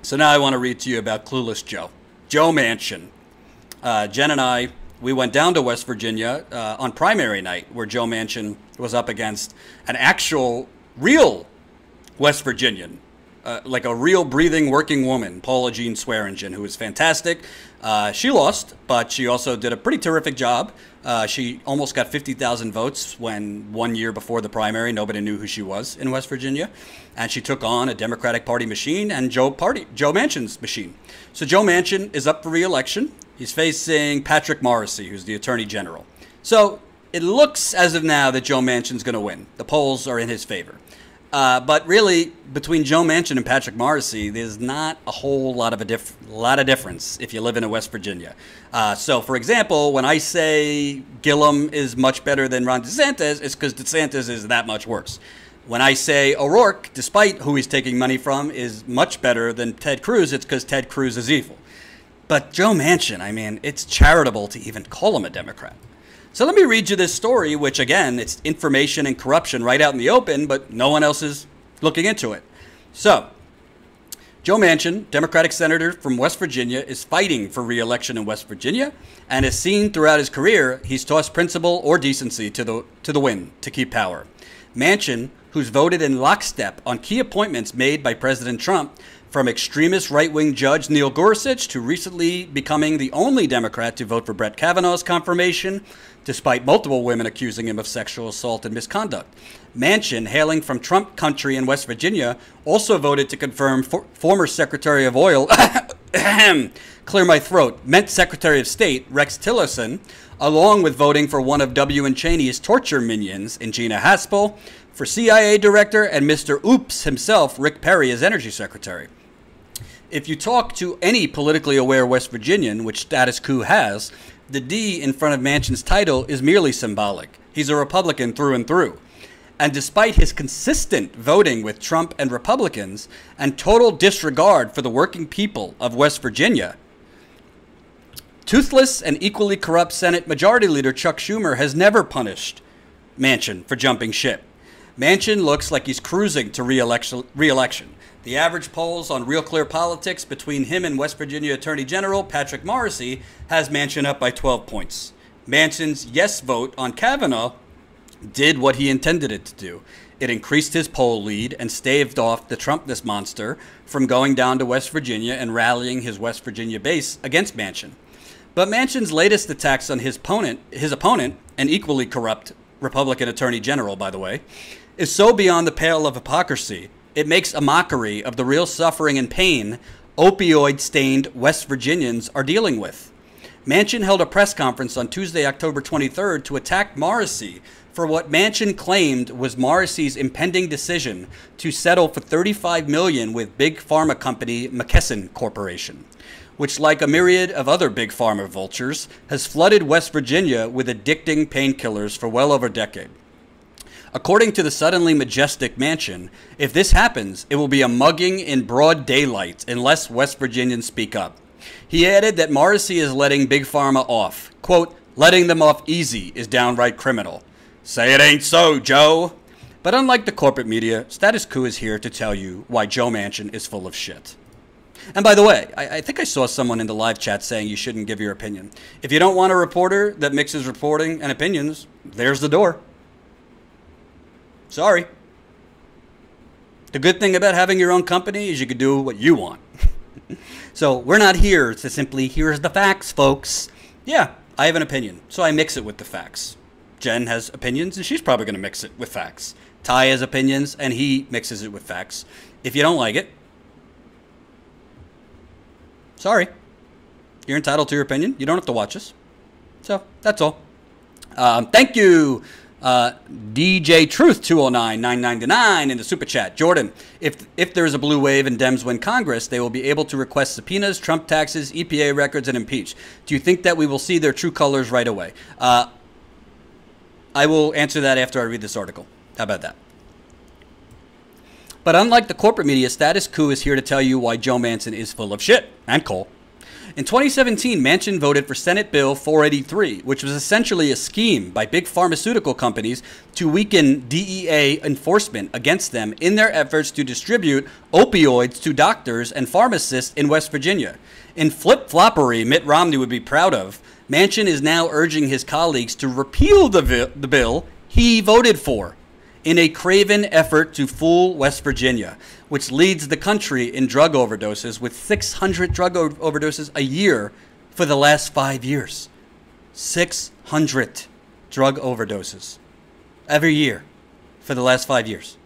So now I want to read to you about Clueless Joe. Joe Manchin. Jen and I, we went down to West Virginia on primary night where Joe Manchin was up against an actual, real West Virginian. Like a real breathing working woman, Paula Jean Swearingen, who was fantastic. She lost, but she also did a pretty terrific job. She almost got 50,000 votes when 1 year before the primary, nobody knew who she was in West Virginia. And she took on a Democratic Party machine and Joe Manchin's machine. So Joe Manchin is up for re-election. He's facing Patrick Morrisey, who's the Attorney General. So it looks as of now that Joe Manchin's going to win. The polls are in his favor. But really, between Joe Manchin and Patrick Morrisey, there's not a whole lot of difference if you live in West Virginia. So, for example, when I say Gillum is much better than Ron DeSantis, it's because DeSantis is that much worse. When I say O'Rourke, despite who he's taking money from, is much better than Ted Cruz, it's because Ted Cruz is evil. But Joe Manchin, I mean, it's charitable to even call him a Democrat. So let me read you this story, which, again, it's information and corruption right out in the open, but no one else is looking into it. So, Joe Manchin, Democratic senator from West Virginia, is fighting for re-election in West Virginia, and as seen throughout his career, he's tossed principle or decency to the wind to keep power. Manchin, who's voted in lockstep on key appointments made by President Trump, from extremist right-wing judge Neil Gorsuch to recently becoming the only Democrat to vote for Brett Kavanaugh's confirmation, despite multiple women accusing him of sexual assault and misconduct. Manchin, hailing from Trump country in West Virginia, also voted to confirm former Secretary of Oil, clear my throat, meant Secretary of State Rex Tillerson, along with voting for one of W. and Cheney's torture minions in Gina Haspel, for CIA Director, and Mr. Oops himself, Rick Perry, as Energy Secretary. If you talk to any politically aware West Virginian, which status quo has, the D in front of Manchin's title is merely symbolic. He's a Republican through and through. And despite his consistent voting with Trump and Republicans and total disregard for the working people of West Virginia, toothless and equally corrupt Senate Majority Leader Chuck Schumer has never punished Manchin for jumping ship. Manchin looks like he's cruising to re-election. The average polls on Real Clear Politics between him and West Virginia Attorney General Patrick Morrisey has Manchin up by 12 points. Manchin's yes vote on Kavanaugh did what he intended it to do. It increased his poll lead and staved off the Trumpness monster from going down to West Virginia and rallying his West Virginia base against Manchin. But Manchin's latest attacks on his opponent, an equally corrupt Republican Attorney General, by the way, is so beyond the pale of hypocrisy, it makes a mockery of the real suffering and pain opioid-stained West Virginians are dealing with. Manchin held a press conference on Tuesday, October 23rd, to attack Morrisey for what Manchin claimed was Morrisey's impending decision to settle for $35 million with big pharma company McKesson Corporation, which, like a myriad of other big pharma vultures, has flooded West Virginia with addicting painkillers for well over a decade. According to the suddenly majestic Manchin, if this happens, it will be a mugging in broad daylight unless West Virginians speak up. He added that Morrisey is letting Big Pharma off. Quote, letting them off easy is downright criminal. Say it ain't so, Joe. But unlike the corporate media, Status Quo is here to tell you why Joe Manchin is full of shit. And by the way, I think I saw someone in the live chat saying you shouldn't give your opinion. If you don't want a reporter that mixes reporting and opinions, there's the door. Sorry. The good thing about having your own company is you can do what you want. So we're not here to simply, here's the facts, folks. Yeah, I have an opinion, so I mix it with the facts. Jen has opinions, and she's probably going to mix it with facts. Ty has opinions, and he mixes it with facts. If you don't like it, sorry. You're entitled to your opinion. You don't have to watch us. So that's all. Thank you. DJ Truth 209-999 in the super chat. Jordan, if there is a blue wave and Dems win Congress, they will be able to request subpoenas, Trump taxes, EPA records, and impeach. Do you think that we will see their true colors right away? I will answer that after I read this article. How about that? But unlike the corporate media, Status Quo is here to tell you why Joe Manchin is full of shit and coal. In 2017, Manchin voted for Senate Bill 483, which was essentially a scheme by big pharmaceutical companies to weaken DEA enforcement against them in their efforts to distribute opioids to doctors and pharmacists in West Virginia. In flip-floppery Mitt Romney would be proud of, Manchin is now urging his colleagues to repeal the bill he voted for in a craven effort to fool West Virginia, which leads the country in drug overdoses with 600 drug overdoses a year for the last 5 years. 600 drug overdoses every year for the last 5 years.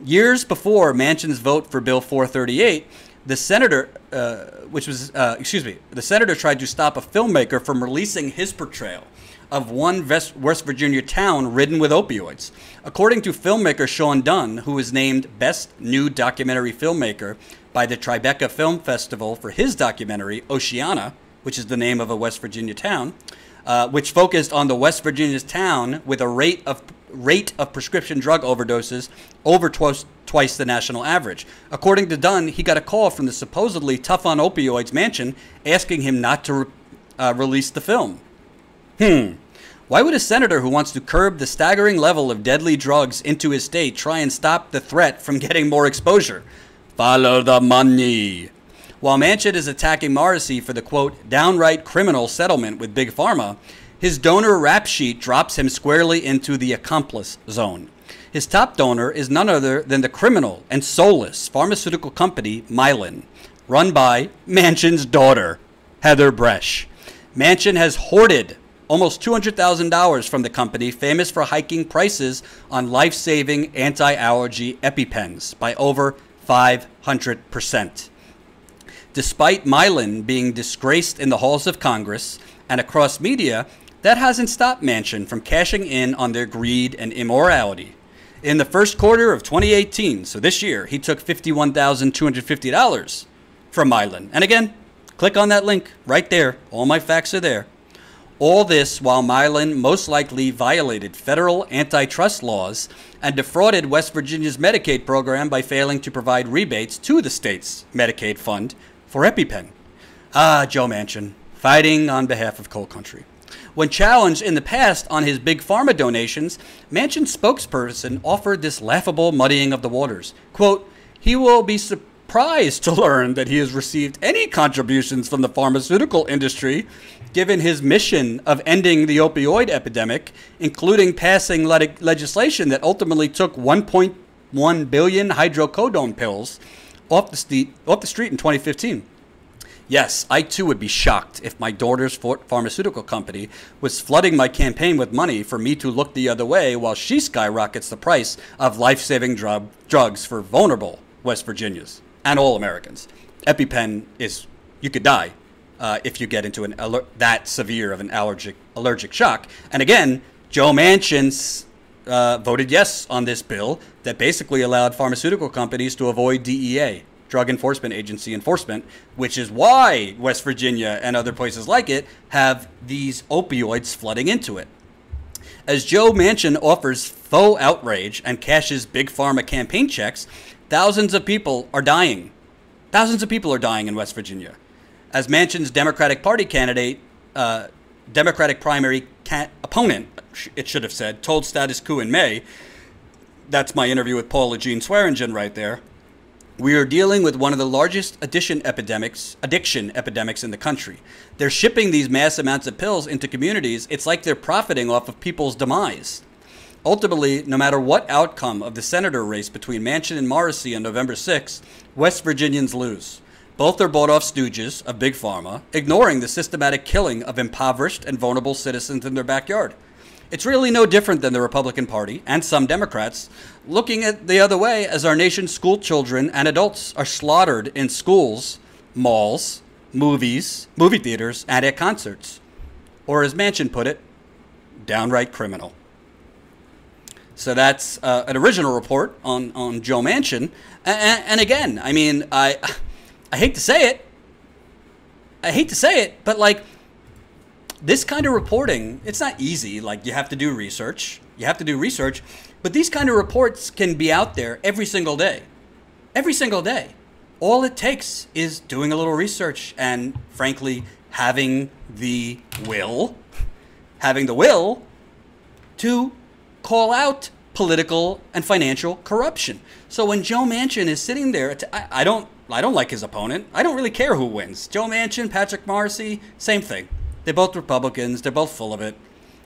Years before Manchin's vote for Bill 438, the senator, the senator tried to stop a filmmaker from releasing his portrayal of one West Virginia town ridden with opioids. According to filmmaker Sean Dunn, who was named Best New Documentary Filmmaker by the Tribeca Film Festival for his documentary, Oceana, which is the name of a West Virginia town, which focused on the West Virginia's town with a rate of prescription drug overdoses over twice the national average. According to Dunn, he got a call from the supposedly tough on opioids Manchin asking him not to release the film. Why would a senator who wants to curb the staggering level of deadly drugs into his state try and stop the threat from getting more exposure? Follow the money. While Manchin is attacking Morrissey for the, quote, downright criminal settlement with Big Pharma, his donor rap sheet drops him squarely into the accomplice zone. His top donor is none other than the criminal and soulless pharmaceutical company Mylan, run by Manchin's daughter, Heather Bresch. Manchin has hoarded almost $200,000 from the company, famous for hiking prices on life-saving anti-allergy EpiPens by over 500%. Despite Mylan being disgraced in the halls of Congress and across media, that hasn't stopped Manchin from cashing in on their greed and immorality. In the first quarter of 2018, so this year, he took $51,250 from Mylan. And again, click on that link right there. All my facts are there. All this while Mylan most likely violated federal antitrust laws and defrauded West Virginia's Medicaid program by failing to provide rebates to the state's Medicaid fund for EpiPen. Joe Manchin, fighting on behalf of coal country. When challenged in the past on his Big Pharma donations, Manchin's spokesperson offered this laughable muddying of the waters. Quote, he will be surprised to learn that he has received any contributions from the pharmaceutical industry, given his mission of ending the opioid epidemic, including passing legislation that ultimately took 1.1 billion hydrocodone pills off the street in 2015. Yes, I too would be shocked if my daughter's pharmaceutical company was flooding my campaign with money for me to look the other way while she skyrockets the price of life-saving drugs for vulnerable West Virginians and all Americans. EpiPen is, you could die if you get into that severe of an allergic shock. And again, Joe Manchin voted yes on this bill that basically allowed pharmaceutical companies to avoid DEA, Drug Enforcement Agency enforcement, which is why West Virginia and other places like it have these opioids flooding into it. As Joe Manchin offers faux outrage and cashes Big Pharma campaign checks, thousands of people are dying. Thousands of people are dying in West Virginia. As Manchin's Democratic Party candidate, Democratic primary opponent, it should have said, told Status Quo in May, that's my interview with Paula Jean Swearingen right there, we are dealing with one of the largest addiction epidemics in the country. They're shipping these mass amounts of pills into communities. It's like they're profiting off of people's demise. Ultimately, no matter what outcome of the senator race between Manchin and Morrissey on November 6th, West Virginians lose. Both are bought-off stooges of Big Pharma, ignoring the systematic killing of impoverished and vulnerable citizens in their backyard. It's really no different than the Republican Party and some Democrats looking at the other way as our nation's school children and adults are slaughtered in schools, malls, movies, movie theaters, and at concerts. Or as Manchin put it, downright criminal. So that's an original report on Joe Manchin. And again, I mean, I hate to say it. But like, this kind of reporting, it's not easy. Like, you have to do research. But these kind of reports can be out there every single day. Every single day. All it takes is doing a little research and, frankly, having the will to call out political and financial corruption. So when Joe Manchin is sitting there, I don't like his opponent. I don't really care who wins. Joe Manchin, Patrick Morrissey, same thing. They're both Republicans. They're both full of it.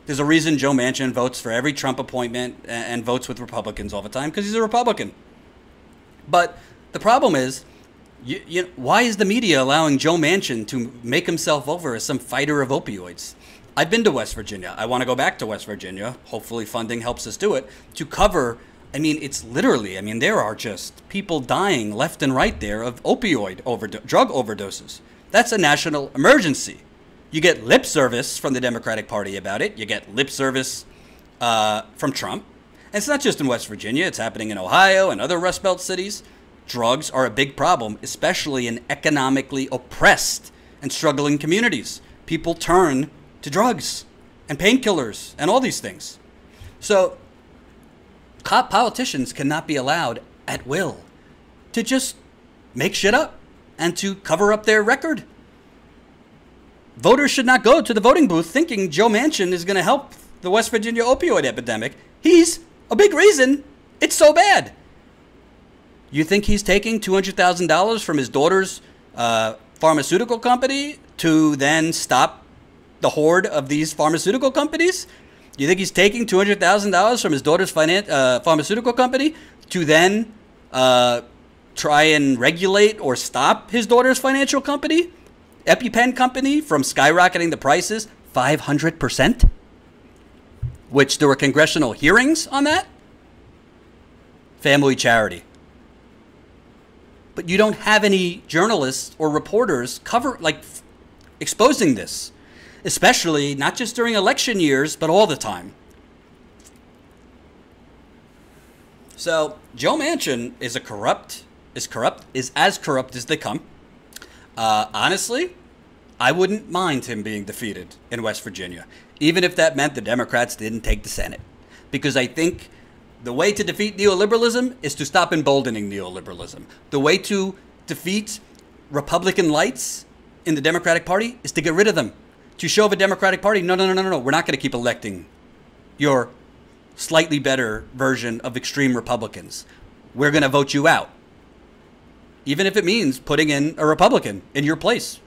There's a reason Joe Manchin votes for every Trump appointment and votes with Republicans all the time, because he's a Republican. But the problem is, why is the media allowing Joe Manchin to make himself over as some fighter of opioids? I've been to West Virginia. I want to go back to West Virginia. Hopefully funding helps us do it. To cover, it's literally, there are just people dying left and right there of opioid drug overdoses. That's a national emergency. You get lip service from the Democratic Party about it. You get lip service from Trump. And it's not just in West Virginia. It's happening in Ohio and other Rust Belt cities. Drugs are a big problem, especially in economically oppressed and struggling communities. People turn to drugs and painkillers and all these things. So politicians cannot be allowed at will to just make shit up and to cover up their record. Voters should not go to the voting booth thinking Joe Manchin is going to help the West Virginia opioid epidemic. He's a big reason it's so bad. You think he's taking $200,000 from his daughter's pharmaceutical company to then stop the horde of these pharmaceutical companies? You think he's taking $200,000 from his daughter's pharmaceutical company to then try and regulate or stop his daughter's financial company, EpiPen company, from skyrocketing the prices 500%? Which there were congressional hearings on that? Family charity. But you don't have any journalists or reporters exposing this, especially not just during election years, but all the time. So Joe Manchin is as corrupt as they come. Honestly, I wouldn't mind him being defeated in West Virginia, even if that meant the Democrats didn't take the Senate, because I think the way to defeat neoliberalism is to stop emboldening neoliberalism. The way to defeat Republican lights in the Democratic Party is to get rid of them. To show the Democratic Party, no, we're not going to keep electing your slightly better version of extreme Republicans. We're going to vote you out. Even if it means putting in a Republican in your place.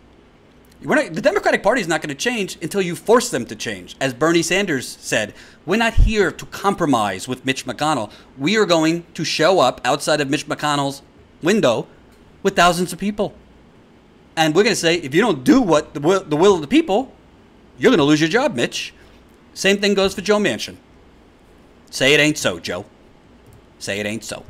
The Democratic Party is not going to change until you force them to change. As Bernie Sanders said, we're not here to compromise with Mitch McConnell. We are going to show up outside of Mitch McConnell's window with thousands of people. And we're going to say, if you don't do what the will of the people, you're going to lose your job, Mitch. Same thing goes for Joe Manchin. Say it ain't so, Joe. Say it ain't so.